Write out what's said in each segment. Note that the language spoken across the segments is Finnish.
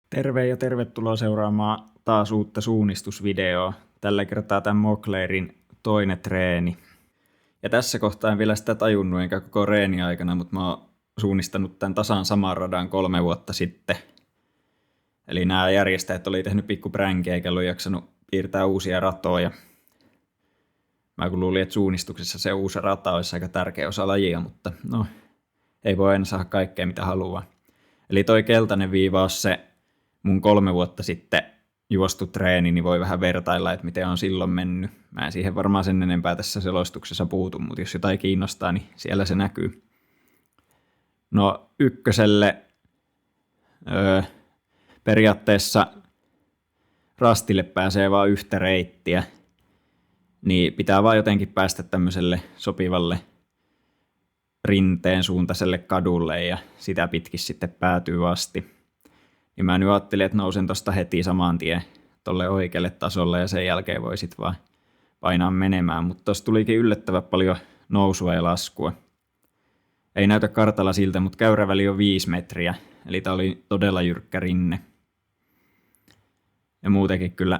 Terve ja tervetuloa seuraamaan taas uutta suunnistusvideoa. Tällä kertaa tämän Moclairin toinen treeni. Ja tässä kohtaa en vielä sitä tajunnut enkä koko reeni aikana, mutta mä oon suunnistanut tämän tasan saman radan 3 vuotta sitten. Eli nämä järjestäjät oli tehnyt pikku pränkiä eikä ollut jaksanut piirtää uusia ratoja. Mä kun luulin, että suunnistuksessa se uusi rata olisi aika tärkeä osa lajia, mutta no, ei voi aina saada kaikkea mitä haluaa. Eli toi keltainen viiva on se mun 3 vuotta sitten juostu treeni, niin voi vähän vertailla, että miten on silloin mennyt. Mä en siihen varmaan sen enempää tässä selostuksessa puutu, mutta jos jotain kiinnostaa, niin siellä se näkyy. No ykköselle periaatteessa rastille pääsee vaan yhtä reittiä, niin pitää vaan jotenkin päästä tämmöiselle sopivalle rinteen suuntaiselle kadulle ja sitä pitkin sitten päätyy asti. Ja mä nyt ajattelin, että nousen tosta heti saman tien tolle oikealle tasolle ja sen jälkeen voi sit vaan painaa menemään. Mutta tossa tulikin yllättävän paljon nousua ja laskua. Ei näytä kartalla siltä, mutta käyräväli on 5 metriä. Eli tää oli todella jyrkkä rinne. Ja muutenkin kyllä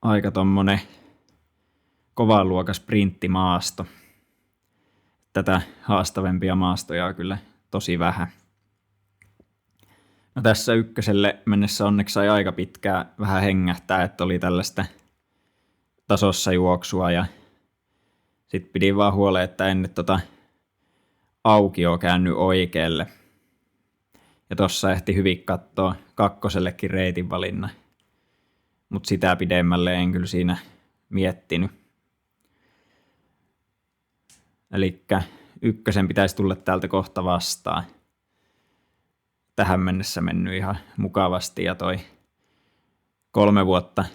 aika tommonen kovan luokan sprinttimaasto. Tätä haastavempia maastoja on kyllä tosi vähän. No tässä ykköselle mennessä onneksi sai aika pitkään vähän hengähtää, että oli tällaista tasossa juoksua ja sit pidin vaan huoleen, että en nyt aukioa käänny oikealle. Ja tossa ehti hyvin katsoa kakkosellekin reitin valinnan, mut sitä pidemmälle en kyllä siinä miettinyt. Elikkä ykkösen pitäisi tulla täältä kohta vastaan. Tähän mennessä mennyt ihan mukavasti ja toi 3 vuotta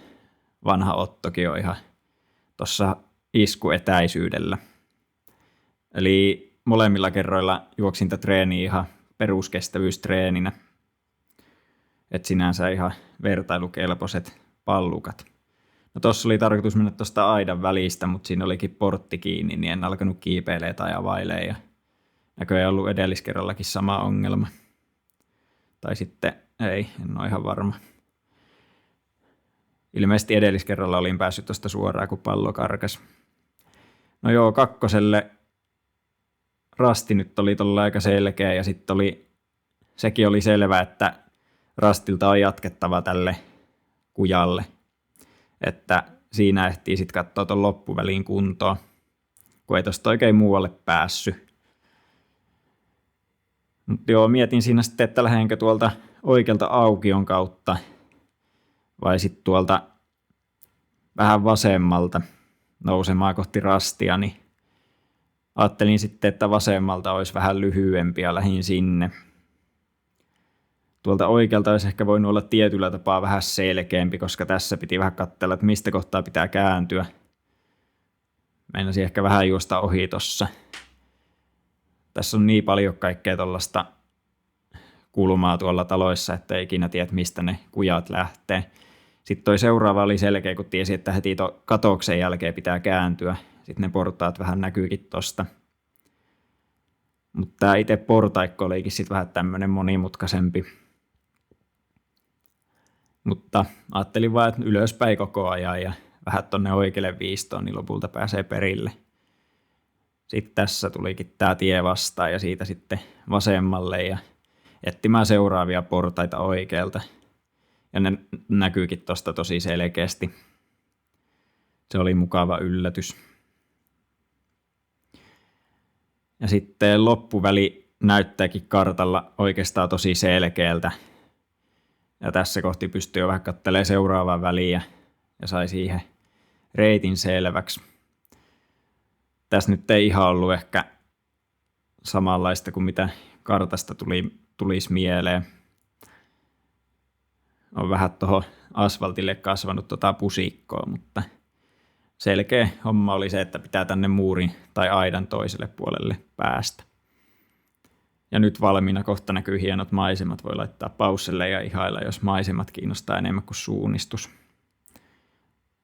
vanha Ottokin on ihan tuossa iskuetäisyydellä. Eli molemmilla kerroilla juoksin tätä treeniä ihan peruskestävyystreeninä. Et sinänsä ihan vertailukelpoiset pallukat. No tossa oli tarkoitus mennä tuosta aidan välistä, mutta siinä olikin portti kiinni, niin en alkanut kiipeilee tai availee. Ja näköjään ollut edelliskerrallakin sama ongelma. Tai sitten ei, en ole ihan varma. Ilmeisesti edelliskerralla olin päässyt tuosta suoraan, kun pallo karkas. No joo, kakkoselle rasti nyt oli tuolla aika selkeä ja sitten sekin oli selvä, että rastilta on jatkettava tälle kujalle. Että siinä ehtii sitten katsoa tuon loppuväliin kuntoon, kun ei tosta oikein muualle päässyt. Mutta joo, mietin siinä sitten, että lähdenkö tuolta oikealta aukion kautta vai sitten tuolta vähän vasemmalta nousemaan kohti rastia, niin ajattelin sitten, että vasemmalta olisi vähän lyhyempi ja lähdin sinne. Tuolta oikealta olisi ehkä voinut olla tietyllä tapaa vähän selkeämpi, koska tässä piti vähän katsella, että mistä kohtaa pitää kääntyä. Meinasin ehkä vähän juosta ohi tossa. Tässä on niin paljon kaikkea tuollaista kulmaa tuolla taloissa, että ei ikinä tiedä, mistä ne kujat lähtee. Sitten toi seuraava oli selkeä, kun tiesi, että heti katoksen jälkeen pitää kääntyä. Sitten ne portaat vähän näkyykin tosta. Mutta tämä itse portaikko olikin sitten vähän tämmöinen monimutkaisempi. Mutta ajattelin vaan, että ylöspäin koko ajan ja vähän tonne oikealle viistoon, niin lopulta pääsee perille. Sitten tässä tulikin tämä tie vastaan ja siitä sitten vasemmalle ja etsimään seuraavia portaita oikealta. Ja ne näkyykin tosta tosi selkeästi. Se oli mukava yllätys. Ja sitten loppuväli näyttääkin kartalla oikeastaan tosi selkeältä. Ja tässä kohti pystyy jo vähän katselemaan seuraavaa väliä ja sai siihen reitin selväksi. Tässä nyt ei ihan ollut ehkä samanlaista kuin mitä kartasta tulisi mieleen. On vähän tuohon asfaltille kasvanut pusikkoa, mutta selkeä homma oli se, että pitää tänne muurin tai aidan toiselle puolelle päästä. Ja nyt valmiina kohta näkyy hienot maisemat. Voi laittaa pausselle ja ihailla, jos maisemat kiinnostaa enemmän kuin suunnistus.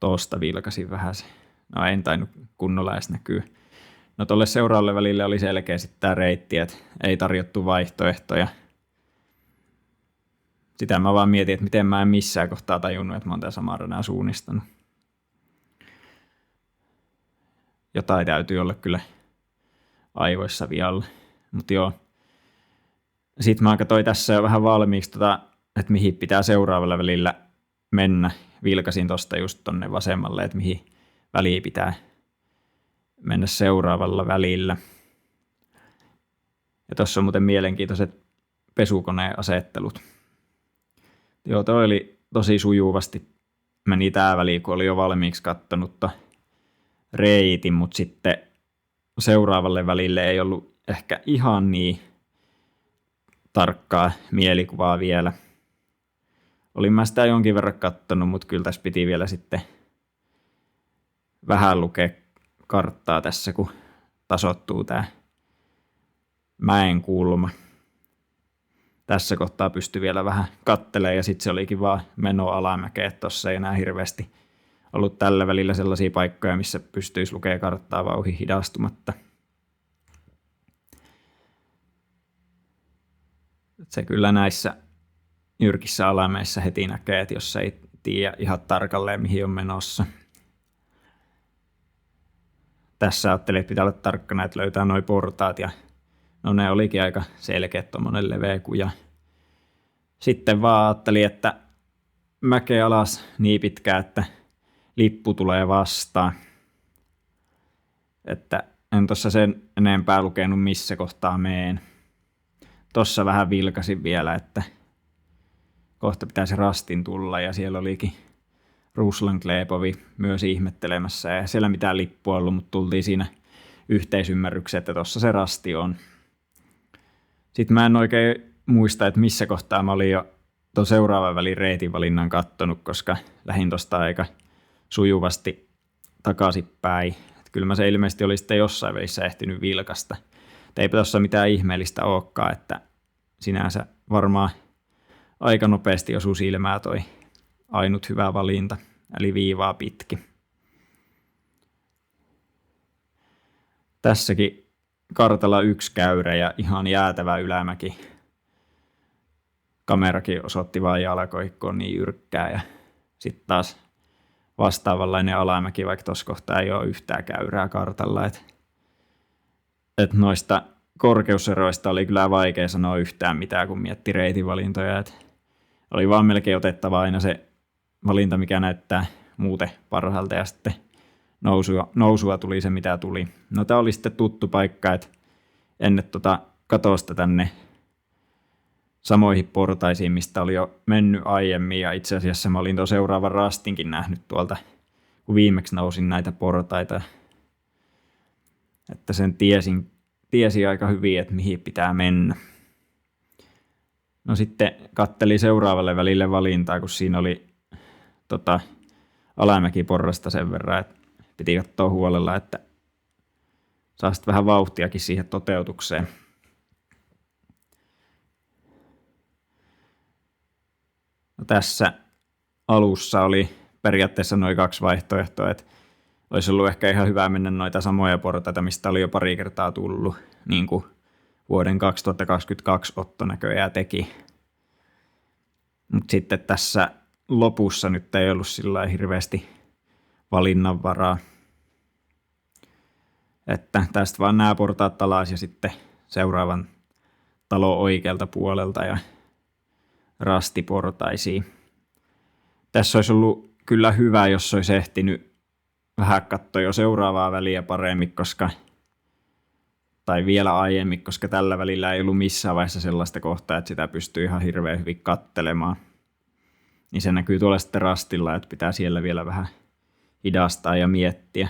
Tuosta vilkasin vähän se. No en tainnut kunnolla edes näkyä. No tuolle seuraavalle välille oli selkeä sitten tämä reitti, että ei tarjottu vaihtoehtoja. Sitä mä vaan mietin, että miten mä en missään kohtaa tajunnut, että mä oon tää samaa radaa suunnistanut. Jotain täytyy olla kyllä aivoissa vialla. Mutta joo. Sitten mä katsoin tässä jo vähän valmiiksi, että mihin pitää seuraavalla välillä mennä. Vilkasin tosta just tonne vasemmalle, että mihin väliin pitää mennä seuraavalla välillä. Ja tossa on muuten mielenkiintoiset pesukoneen asettelut. Joo, toi oli tosi sujuvasti. Meni tää väliin, kun oli jo valmiiksi kattonut reitin, mutta sitten seuraavalle välille ei ollut ehkä ihan niin tarkkaa mielikuvaa vielä. Olin mä sitä jonkin verran kattonut, mutta kyllä tässä piti vielä sitten vähän lukea karttaa tässä, kun tasoittuu tää mäen kulma. Tässä kohtaa pystyi vielä vähän kattelemaan ja sitten se olikin vaan meno alamäkeä, että tossa ei enää hirveästi ollut tällä välillä sellaisia paikkoja, missä pystyisi lukemaan karttaa vauhin hidastumatta. Se kyllä näissä jyrkissä alamäissä heti näkee, että jos ei tiedä ihan tarkalleen mihin on menossa. Tässä ajattelin, että pitää olla tarkkana, että löytää noi portaat ja no ne olikin aika selkeät tommonen leveä kuja. Sitten vaan ajattelin, että mäkeä alas niin pitkään, että lippu tulee vastaan. Että en tossa sen enempää lukenut missä kohtaa meen. Tossa vähän vilkasin vielä, että kohta pitäisi rastin tulla ja siellä olikin Ruslan Kleepovi myös ihmettelemässä. Ja siellä mitään lippua ollut, mutta tultiin siinä yhteisymmärrykseen, että tossa se rasti on. Sitten mä en oikein muista, että missä kohtaa mä olin jo tuon seuraavan välin reitinvalinnan kattonut, koska lähdin tosta aika sujuvasti takaisinpäin. Kyllä mä se ilmeisesti oli sitten jossain välissä ehtinyt vilkasta. Eipä tuossa mitään ihmeellistä olekaan, että sinänsä varmaan aika nopeasti osui silmää toi ainut hyvä valinta, eli viivaa pitkin. Tässäkin kartalla 1 käyrä ja ihan jäätävä ylämäki. Kamerakin osoitti vaan jalkoihin, kun on niin jyrkkää. Ja sitten taas vastaavanlainen alamäki, vaikka tuossa kohtaa ei ole yhtään käyrää kartalla. Et noista korkeuseroista oli kyllä vaikea sanoa yhtään mitään, kun mietti reitinvalintoja. Oli vaan melkein otettava aina se valinta, mikä näyttää muuten parhaalta, ja sitten nousua tuli se, mitä tuli. No tää oli sitten tuttu paikka, että ennen katosta tänne samoihin portaisiin, mistä oli jo mennyt aiemmin, ja itse asiassa mä olin tuon seuraavan rastinkin nähnyt tuolta, kun viimeksi nousin näitä portaita. Että sen tiesi aika hyvin, että mihin pitää mennä. No sitten kattelin seuraavalle välille valintaa, kun siinä oli alamäkiporrasta sen verran, että piti katsoa huolella, että saa sitten vähän vauhtiakin siihen toteutukseen. No tässä alussa oli periaatteessa noin 2 vaihtoehtoa, että olisi ollut ehkä ihan hyvä mennä noita samoja portaita, mistä oli jo pari kertaa tullut, niin kuin vuoden 2022 Otto näköjään teki. Mutta sitten tässä lopussa nyt ei ollut sillä hirveästi valinnanvaraa. Että tästä vaan nämä portaat alas ja sitten seuraavan talon oikealta puolelta ja rastiportaisiin. Tässä olisi ollut kyllä hyvä, jos olisi ehtinyt vähän katsoa jo seuraavaa väliä paremmin, tai vielä aiemmin, koska tällä välillä ei ollut missään vaiheessa sellaista kohtaa, että sitä pystyy ihan hirveän hyvin kattelemaan. Niin se näkyy tuolla sitten rastilla, että pitää siellä vielä vähän hidastaa ja miettiä.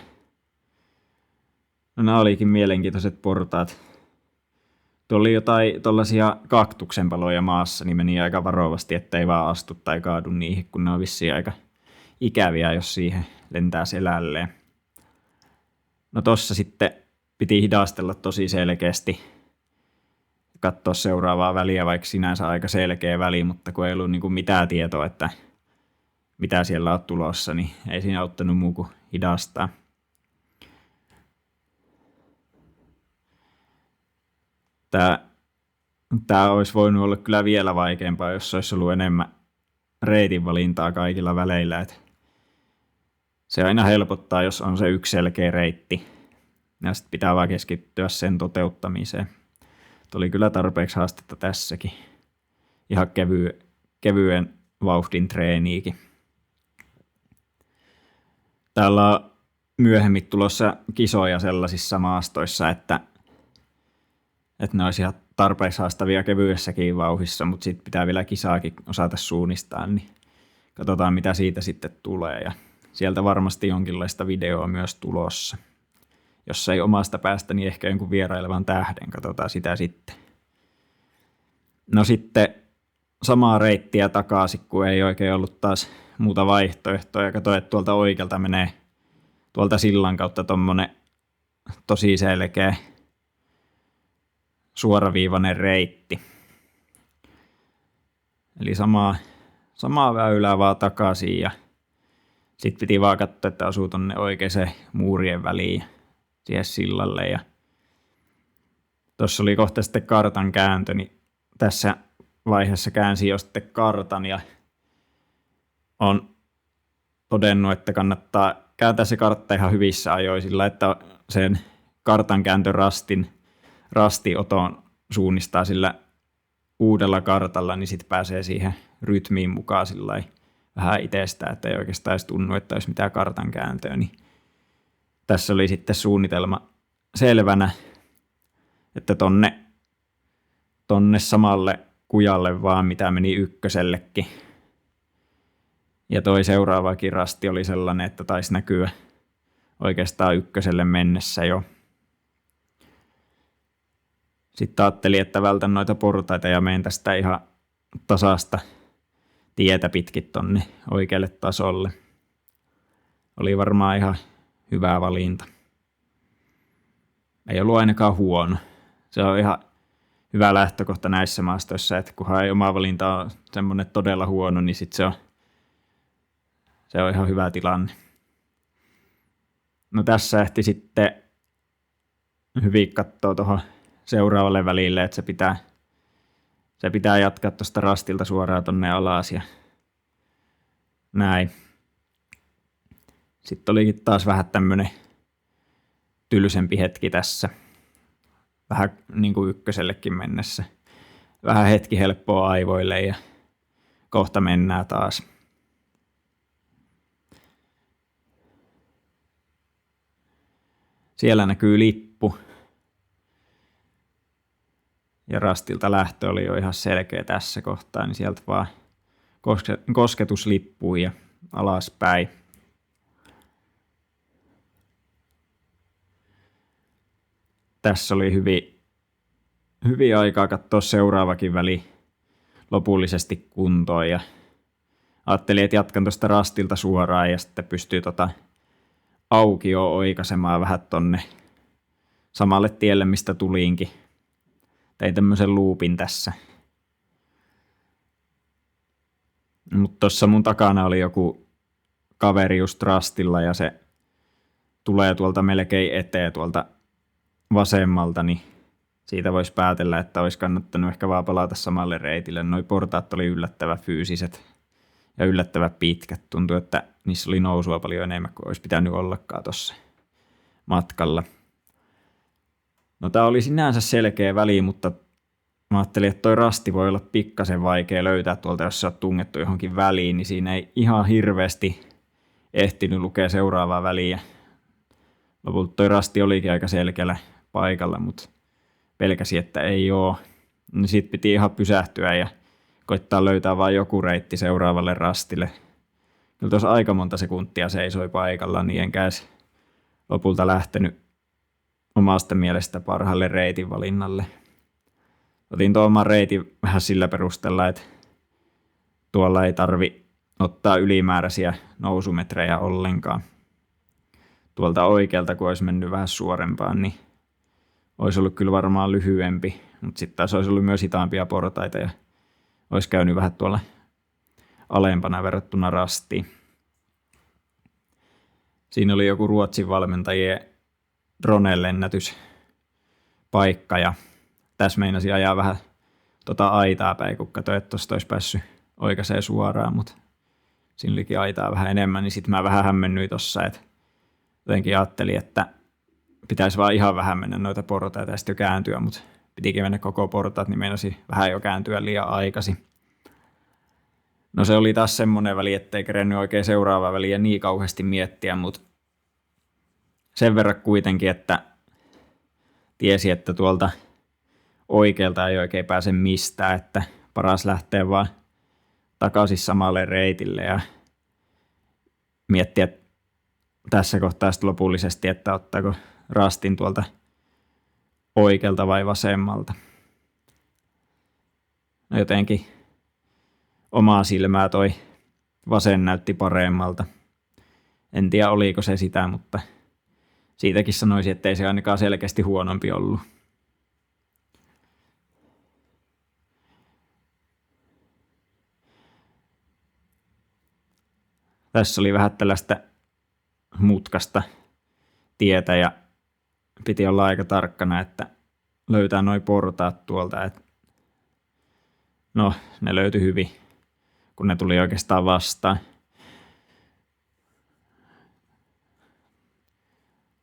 No nämä olikin mielenkiintoiset portaat. Tuolla oli jotain tuollaisia kaktuksenpaloja maassa, niin meni aika varovasti, ettei vaan astu tai kaadu niihin, kun ne on vissiin aika ikäviä, jos siihen lentää selälleen. No tossa sitten piti hidastella tosi selkeästi, katsoa seuraavaa väliä, vaikka sinänsä aika selkeä väli, mutta kun ei ollut niin kuin mitään tietoa, että mitä siellä on tulossa, niin ei siinä auttanut muu kuin hidastaa. Tämä Tämä olisi voinut olla kyllä vielä vaikeampaa, jos olisi ollut enemmän reitin valintaa kaikilla väleillä. Et se aina helpottaa, jos on se yksi selkeä reitti. Ja sitten pitää vaan keskittyä sen toteuttamiseen. Oli kyllä tarpeeksi haastetta tässäkin. Ihan kevyen vauhdin treeniikin. Täällä on myöhemmin tulossa kisoja sellaisissa maastoissa, että ne olisi ihan tarpeeksi haastavia kevyessäkin vauhdissa, mutta sitten pitää vielä kisaakin osata suunnistaa, niin katsotaan mitä siitä sitten tulee. Ja sieltä varmasti jonkinlaista videoa myös tulossa. Jos ei omasta päästä, niin ehkä jonkun vierailevan tähden, katsotaan sitä sitten. No sitten samaa reittiä takaisin, kun ei oikein ollut taas muuta vaihtoehtoa. Ja katsoin, että tuolta oikealta menee tuolta sillan kautta tommonen tosi selkeä suoraviivainen reitti. Eli samaa väylää vaan takaisin ja sitten piti vaan katsoa, että asuu tonne oikeaan muurien väliin ja siihen sillalle. Ja tuossa oli kohta sitten kartan kääntö, niin tässä vaiheessa käänsin jo sitten kartan ja on todennut, että kannattaa kääntää se kartta ihan hyvissä ajoin sillä, että sen kartan rastioton suunnistaa sillä uudella kartalla, niin sitten pääsee siihen rytmiin mukaan sillä vähän itsestään, että ei oikeastaan edes tunnu, että olisi mitään kartan kääntöä. Niin tässä oli sitten suunnitelma selvänä, että tonne samalle kujalle vaan, mitä meni ykkösellekin. Ja toi seuraavakin rasti oli sellainen, että taisi näkyä oikeastaan ykköselle mennessä jo. Sitten ajattelin, että vältän noita portaita ja menen tästä ihan tasasta tietä pitkin tonne oikealle tasolle. Oli varmaan ihan hyvä valinta. Ei ollut ainakaan huono. Se on ihan hyvä lähtökohta näissä maastoissa, että kunhan ei oma valinta on semmoinen todella huono, niin sitten se on ihan hyvä tilanne. No tässä ehti sitten hyvin katsoa tuohon seuraavalle välille, että se pitää jatkaa tuosta rastilta suoraan tonne alas ja näin. Sitten olikin taas vähän tämmönen tylsempi hetki tässä. Vähän niin kuin ykkösellekin mennessä. Vähän hetki helppoa aivoille ja kohta mennään taas. Siellä näkyy lippu. Ja rastilta lähtö oli jo ihan selkeä tässä kohtaa, niin sieltä vaan kosketus lippuun ja alaspäin. Tässä oli hyvin aikaa katsoa seuraavakin väli lopullisesti kuntoon ja ajattelin, että jatkan tuosta rastilta suoraan ja sitten pystyy aukioon oikaisemaan vähän tonne samalle tielle, mistä tuliinkin. Tein tämmöisen loopin tässä. Mutta tuossa mun takana oli joku kaveri just rastilla ja se tulee tuolta melkein eteen tuolta vasemmalta, niin siitä voisi päätellä, että olisi kannattanut ehkä vaan palata samalle reitille. Noi portaat oli yllättävän fyysiset ja yllättävän pitkät. Tuntui, että niissä oli nousua paljon enemmän kuin olisi pitänyt ollakaan tuossa matkalla. No tää oli sinänsä selkeä väli, mutta mä ajattelin, että toi rasti voi olla pikkasen vaikea löytää tuolta, jos sä oot tungettu johonkin väliin, niin siinä ei ihan hirveästi ehtinyt lukea seuraavaa väliä. Lopulta toi rasti olikin aika selkeällä paikalla, mutta pelkäsi, että ei oo. Niin sit piti ihan pysähtyä ja koittaa löytää vaan joku reitti seuraavalle rastille. Kyllä tuossa aika monta sekuntia seisoi paikalla, niin enkä edes lopulta lähtenyt omasta mielestä parhaalle reitin valinnalle. Otin tuon oman reitin vähän sillä perusteella, että tuolla ei tarvi ottaa ylimääräisiä nousumetrejä ollenkaan. Tuolta oikealta, kun olisi mennyt vähän suorempaan, niin olisi ollut kyllä varmaan lyhyempi, mutta sitten taas olisi ollut myös hitaampia portaita ja olisi käynyt vähän tuolla alempana verrattuna rastiin. Siinä oli joku Ruotsin valmentajien drone-lennätyspaikka ja tässä meinasi ajaa vähän aitaa päin, kun katsoin, että tuosta olisi päässyt oikaiseen suoraan, mutta siinä olikin aitaa vähän enemmän, niin sitten mä vähän hämmennyin tossa, että jotenkin ajattelin, että pitäisi vaan ihan vähän mennä noita portaita ja sitten jo kääntyä, mutta pitikin mennä koko portaat, niin meinasi vähän jo kääntyä liian aikaisin. No se oli taas semmoinen väli, ettei kerennyt oikein seuraavaa väliä niin kauheasti miettiä, mutta sen verran kuitenkin, että tiesi, että tuolta oikealta ei oikein pääse mistään, että paras lähteä vaan takaisin samalle reitille ja miettiä tässä kohtaa sitten lopullisesti, että ottaako rastin tuolta oikealta vai vasemmalta. No jotenkin omaa silmää toi vasen näytti paremmalta. En tiedä oliko se sitä, mutta siitäkin sanoisin, että ei se ainakaan selkeästi huonompi ollut. Tässä oli vähän tällaista mutkasta tietä ja piti olla aika tarkkana, että löytää noi portaat tuolta. No, ne löytyi hyvin, kun ne tuli oikeastaan vastaan.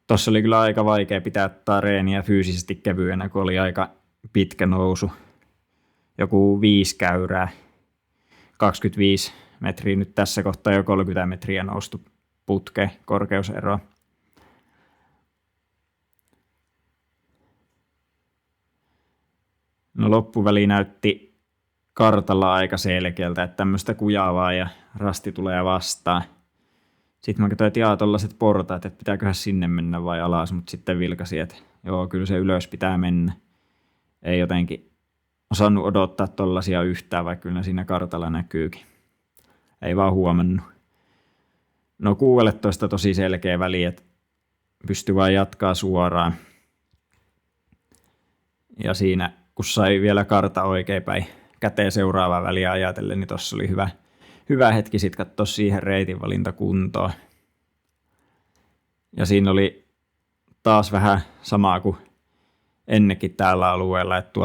Tossa oli kyllä aika vaikea pitää reeniä fyysisesti kevyenä, kun oli aika pitkä nousu. Joku 5 käyrää, 25 metriä, nyt tässä kohtaa jo 30 metriä noustu putkeen korkeuseroa. No loppuväli näytti kartalla aika selkeältä, että tämmöistä kujavaa ja rasti tulee vastaan. Sitten mä katsoin, että tollaset portaat, että pitääköhän sinne mennä vai alas, mutta sitten vilkasin, että joo, kyllä se ylös pitää mennä. Ei jotenkin osannut odottaa tollasia yhtään, vaikka kyllä siinä kartalla näkyykin. Ei vaan huomannut. No 16 tosi selkeä väli, että pystyi vaan jatkaa suoraan. Ja siinä, kun sai vielä karta oikein päin käteen seuraavaa väliä ajatellen, niin tossa oli hyvä hetki sitten katsoa siihen reitin valintakuntoon. Ja siinä oli taas vähän samaa kuin ennenkin täällä alueella, että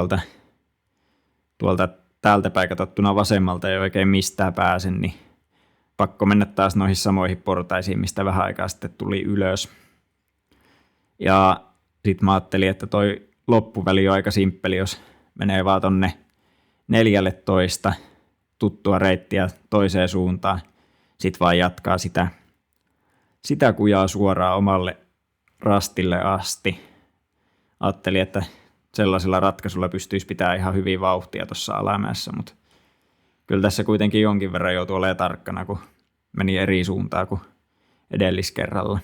täältä päin katsottuna vasemmalta ei oikein mistään pääse, niin pakko mennä taas noihin samoihin portaisiin, mistä vähän aikaa sitten tuli ylös. Ja sitten mä ajattelin, että toi loppuväli on aika simppeli, jos menee vaan tonne 14 tuttua reittiä toiseen suuntaan. Sitten vaan jatkaa sitä kujaa suoraan omalle rastille asti. Ajattelin, että sellaisella ratkaisulla pystyisi pitämään ihan hyvin vauhtia tuossa alamäessä, mutta kyllä tässä kuitenkin jonkin verran joutui olemaan tarkkana, kun meni eri suuntaan kuin edelliskerralla.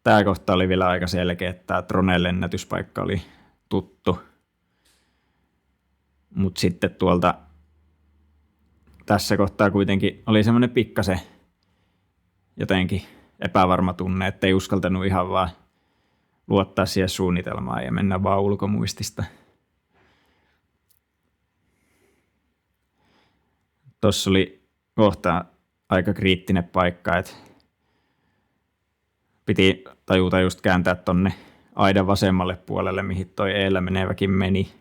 Tämä kohta oli vielä aika selkeä, että tämä Tronen lennätyspaikka oli tuttu. Mutta sitten tuolta tässä kohtaa kuitenkin oli semmoinen pikkasen jotenkin epävarma tunne, ettei uskaltanut ihan vaan luottaa siihen suunnitelmaan ja mennä vaan ulkomuistista. Tuossa oli kohta aika kriittinen paikka, että piti tajuta just kääntää tonne aidan vasemmalle puolelle, mihin toi eellä meneväkin meni.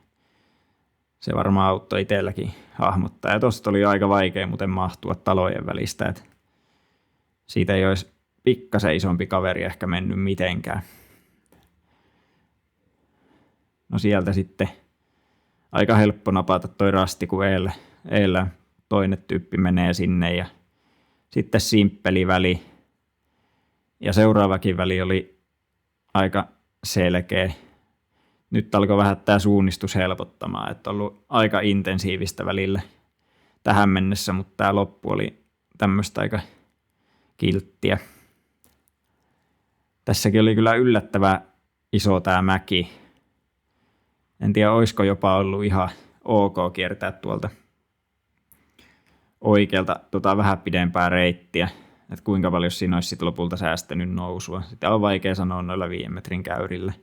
Se varmaan auttoi itselläkin hahmottaa. Ja tosta oli aika vaikea muuten mahtua talojen välistä, että siitä ei olisi pikkasen isompi kaveri ehkä mennyt mitenkään. No sieltä sitten aika helppo napata toi rasti, kun eellä toinen tyyppi menee sinne ja sitten simppeli väli. Ja seuraavakin väli oli aika selkeä. Nyt alkoi vähän tämä suunnistus helpottamaan, että on ollut aika intensiivistä välillä tähän mennessä, mutta tämä loppu oli tämmöistä aika kilttiä. Tässäkin oli kyllä yllättävän iso tämä mäki. En tiedä, olisiko jopa ollut ihan ok kiertää tuolta oikealta vähän pidempää reittiä. Että kuinka paljon siinä olisi sitten lopulta säästänyt nousua. Sitä on vaikea sanoa noilla 5 metrin käyrillä.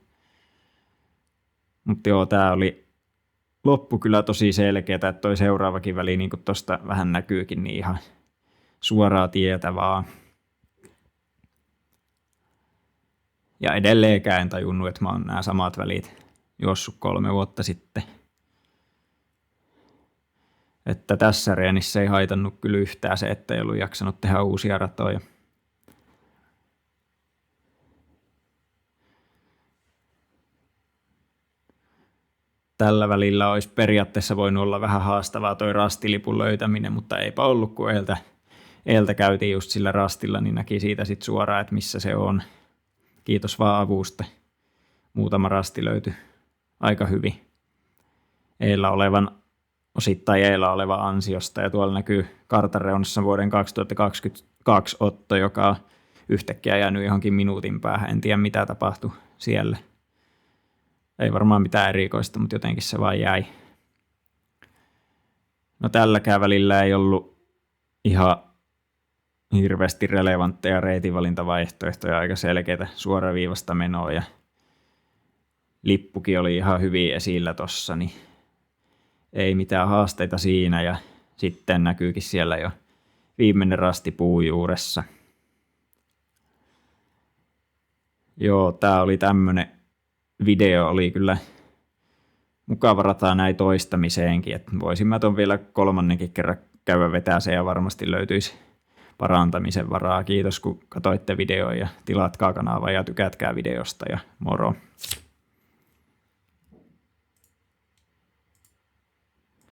Mutta joo, tämä oli loppu kyllä tosi selkeä, että toi seuraavakin väli, niin kuin tuosta vähän näkyykin, niin ihan suoraa tietä vaan. Ja edelleenkään en tajunnut, että mä oon nämä samat välit juossut 3 vuotta sitten. Että tässä reenissä ei haitannut kyllä yhtään se, että ei ollut jaksanut tehdä uusia ratoja. Tällä välillä olisi periaatteessa voinut olla vähän haastavaa toi rastilipun löytäminen, mutta eipä ollut, kun eeltä käytiin just sillä rastilla, niin näki siitä sitten suoraan, että missä se on. Kiitos vaan avusta. Muutama rasti löytyi aika hyvin osittain eellä olevan ansiosta. Ja tuolla näkyy kartanreunassa vuoden 2022 otto, joka on yhtäkkiä jäänyt johonkin minuutin päähän. En tiedä mitä tapahtui siellä. Ei varmaan mitään erikoista, mutta jotenkin se vaan jäi. No tälläkään välillä ei ollut ihan hirveästi relevantteja reitinvalintavaihtoehtoja, aika selkeitä suoraviivasta menoa ja lippukin oli ihan hyvin esillä tossa, niin ei mitään haasteita siinä ja sitten näkyykin siellä jo viimeinen rasti puun juuressa. Joo, tää oli tämmönen video, oli kyllä mukava rata näin toistamiseenkin, että voisin mä ton vielä 3. kerran käydä vetää ja varmasti löytyisi parantamisen varaa. Kiitos kun katsoitte videon ja tilatkaa kanavaa ja tykätkää videosta ja moro.